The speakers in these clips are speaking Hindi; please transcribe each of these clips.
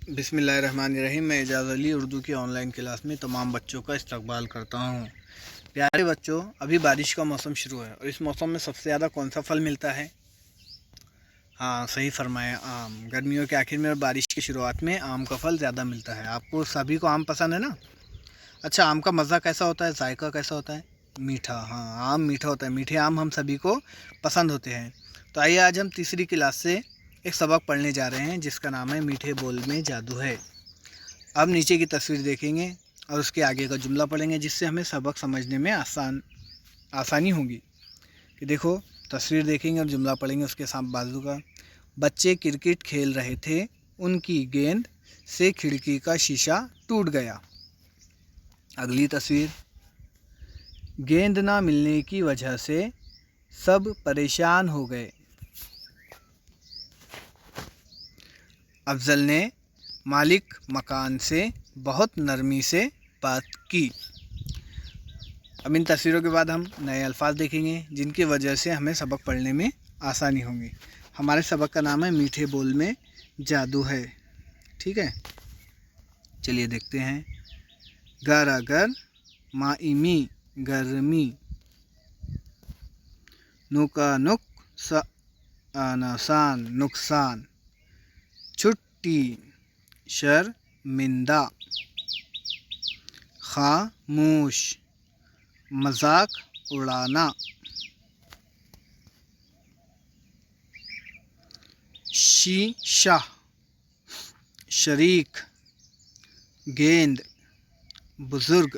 बिस्मिल्लाहिर्रहमानिर्रहीम। मैं एजाज़ अली उर्दू की ऑनलाइन क्लास में तमाम बच्चों का इस्तकबाल करता हूँ। प्यारे बच्चों, अभी बारिश का मौसम शुरू है और इस मौसम में सबसे ज़्यादा कौन सा फल मिलता है? हाँ, सही फरमाया, आम। गर्मियों के आखिर में और बारिश की शुरुआत में आम का फल ज़्यादा मिलता है। आपको सभी को आम पसंद है ना? अच्छा, आम का मज़ा कैसा होता है, जायका कैसा होता है? मीठा। हाँ, आम मीठा होता है। मीठे आम हम सभी को पसंद होते हैं। तो आइए आज हम तीसरी क्लास से एक सबक पढ़ने जा रहे हैं जिसका नाम है मीठे बोल में जादू है। अब नीचे की तस्वीर देखेंगे और उसके आगे का जुमला पढ़ेंगे जिससे हमें सबक समझने में आसानी होगी। कि देखो, तस्वीर देखेंगे और जुमला पढ़ेंगे उसके साथ बाजू का। बच्चे क्रिकेट खेल रहे थे, उनकी गेंद से खिड़की का शीशा टूट गया। अगली तस्वीर, गेंद ना मिलने की वजह से सब परेशान हो गए। अफजल ने मालिक मकान से बहुत नरमी से बात की। अब इन तस्वीरों के बाद हम नए अल्फाज देखेंगे जिनकी वजह से हमें सबक पढ़ने में आसानी होगी। हमारे सबक का नाम है मीठे बोल में जादू है। ठीक है, चलिए देखते हैं। गर माइमी गर्मी, नुका नुक नुकसान नुकसान, छुट्टी शर्मिंदा, खामोश मजाक उड़ाना, शीशा शरीक, गेंद बुजुर्ग,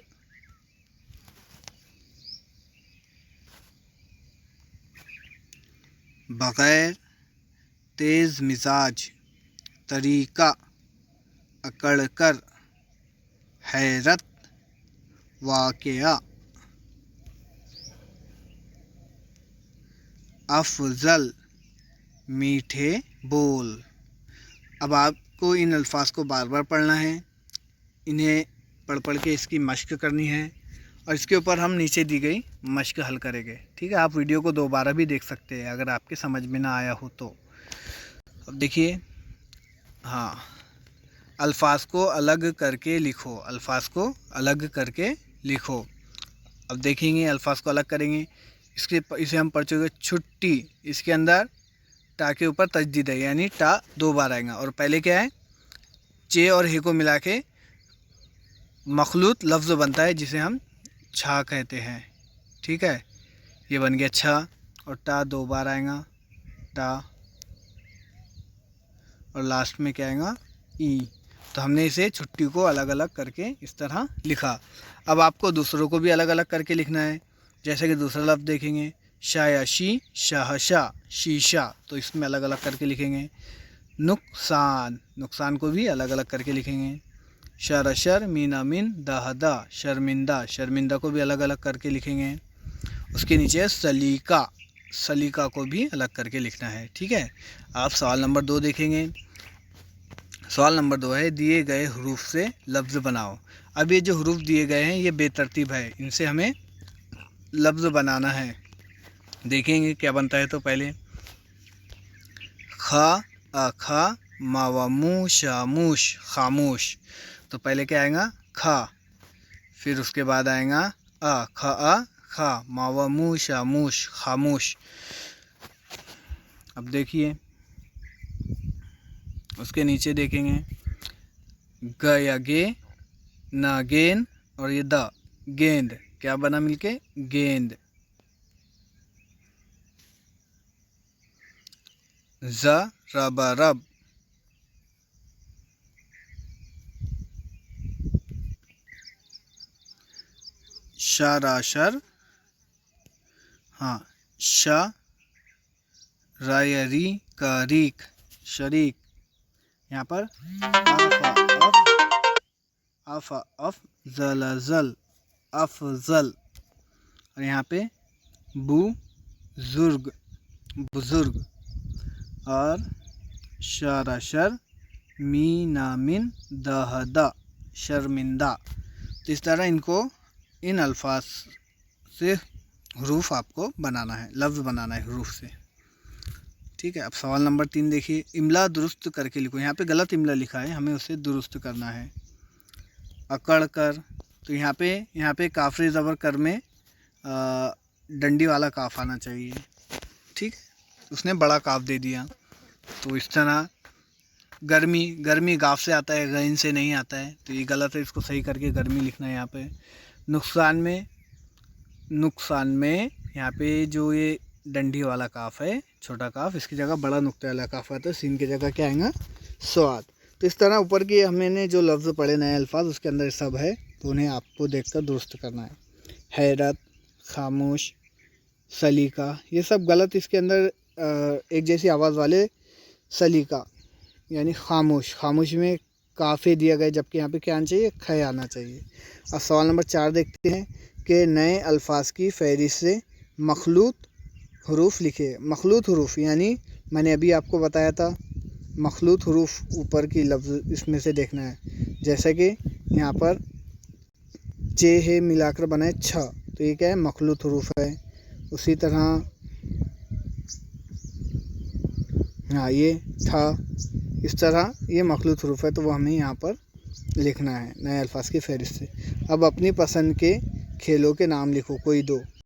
बग़ैर तेज़ मिजाज, तरीका अकड़कर, हैरत वाक़या, अफजल मीठे बोल। अब आपको इन अल्फाज को बार बार पढ़ना है, इन्हें पढ़ के इसकी मश्क करनी है और इसके ऊपर हम नीचे दी गई मश्क हल करेंगे। ठीक है, आप वीडियो को दोबारा भी देख सकते हैं अगर आपके समझ में ना आया हो तो। अब देखिए, हाँ, अल्फाज को अलग करके लिखो, अल्फाज को अलग करके लिखो। अब देखेंगे, अल्फाज को अलग करेंगे। इसे हम पढ़ चुके छुट्टी, इसके अंदर टा के ऊपर तजदीद है यानी टा 2 बार आएगा और पहले क्या है, चे और हे को मिला के मखलूत लफ्ज़ बनता है जिसे हम छा कहते हैं। ठीक है, ये बन गया छा और टा 2 बार आएगा, टा, और लास्ट में क्या आएगा, ई। तो हमने इसे छुट्टी को अलग अलग करके इस तरह लिखा। अब आपको दूसरों को भी अलग अलग करके लिखना है। जैसे कि दूसरा लफ्ज़ देखेंगे, शायाशी शाहशा शीशा, तो इसमें अलग अलग करके लिखेंगे। नुकसान, नुकसान को भी अलग अलग करके लिखेंगे। शरशर मीना मिन दाहदा शर्मिंदा, शर्मिंदा को भी अलग अलग करके लिखेंगे। उसके नीचे सलीका, सलीका को भी अलग करके लिखना है। ठीक है, आप सवाल नंबर 2 देखेंगे। सवाल नंबर 2 है, दिए गए हरूफ से लफ्ज़ बनाओ। अब ये जो हरूफ दिए गए हैं ये बेतरतीब है, इनसे हमें लफ्ज़ बनाना है। देखेंगे क्या बनता है। तो पहले खा खा मावामू शामूश खामोश, तो पहले क्या आएगा, खा, फिर उसके बाद आएगा खा मावामू शामूश खामोश। अब देखिए, उसके नीचे देखेंगे, ग या गे, ना गेंद और ये द गेंद, क्या बना मिलके, गेंद। ज रब रब, शराशर, हाँ, श रायरी करीक शरीक, यहाँ पर अफ अफ जलजल अफजल, और यहाँ पे बुजुर्ग बुजुर्ग, और शरशर मीनामिन दहदा शर्मिंदा। तो इस तरह इन अल्फाज से हरूफ आपको बनाना है, लफ्ज़ बनाना है हरूफ से। ठीक है। अब सवाल नंबर 3 देखिए, इमला दुरुस्त करके लिखो। यहाँ पे गलत इमला लिखा है, हमें उसे दुरुस्त करना है। अकड़ कर, तो यहाँ पे काफरे ज़बर कर में डंडी वाला काफ आना चाहिए। ठीक, उसने बड़ा काफ दे दिया। तो इस तरह गर्मी, गर्मी गाफ से आता है, गैन से नहीं आता है, तो ये गलत है, इसको सही करके गर्मी लिखना है यहाँ पे। नुकसान में यहाँ पे जो ये डंडी वाला काफ है, छोटा काफ, इसकी जगह बड़ा नुक्ते वाला काफ आता है, सीन की जगह क्या आएगा, स्वाद। तो इस तरह ऊपर की हमने जो लफ्ज़ पढ़े नए अल्फाज, उसके अंदर सब है, तो उन्हें आपको देखकर दुरुस्त करना है। हैरत, खामोश, सलीका, ये सब गलत। इसके अंदर एक जैसी आवाज़ वाले सलीका यानी खामोश, खामोश में काफ़े दिया गया, जबकि यहाँ पे क्या आना चाहिए, ख आना चाहिए। अब सवाल नंबर 4 देखते हैं कि नए अल्फाज की फहरिस्त से मखलूत हरूफ लिखे। मखलूत हरूफ यानी मैंने अभी आपको बताया था, मखलूत हरूफ ऊपर की लफ्ज़ इसमें से देखना है। जैसे कि यहाँ पर चे है मिलाकर बनाए छ, तो ये क्या है, मखलूत हरूफ है। उसी तरह हाँ, ये था, इस तरह ये मखलूत हरूफ है, तो वो हमें यहाँ पर लिखना है नए अल्फाज की फहरिस्त से। अब अपनी पसंद के खेलों के नाम लिखो, कोई दो।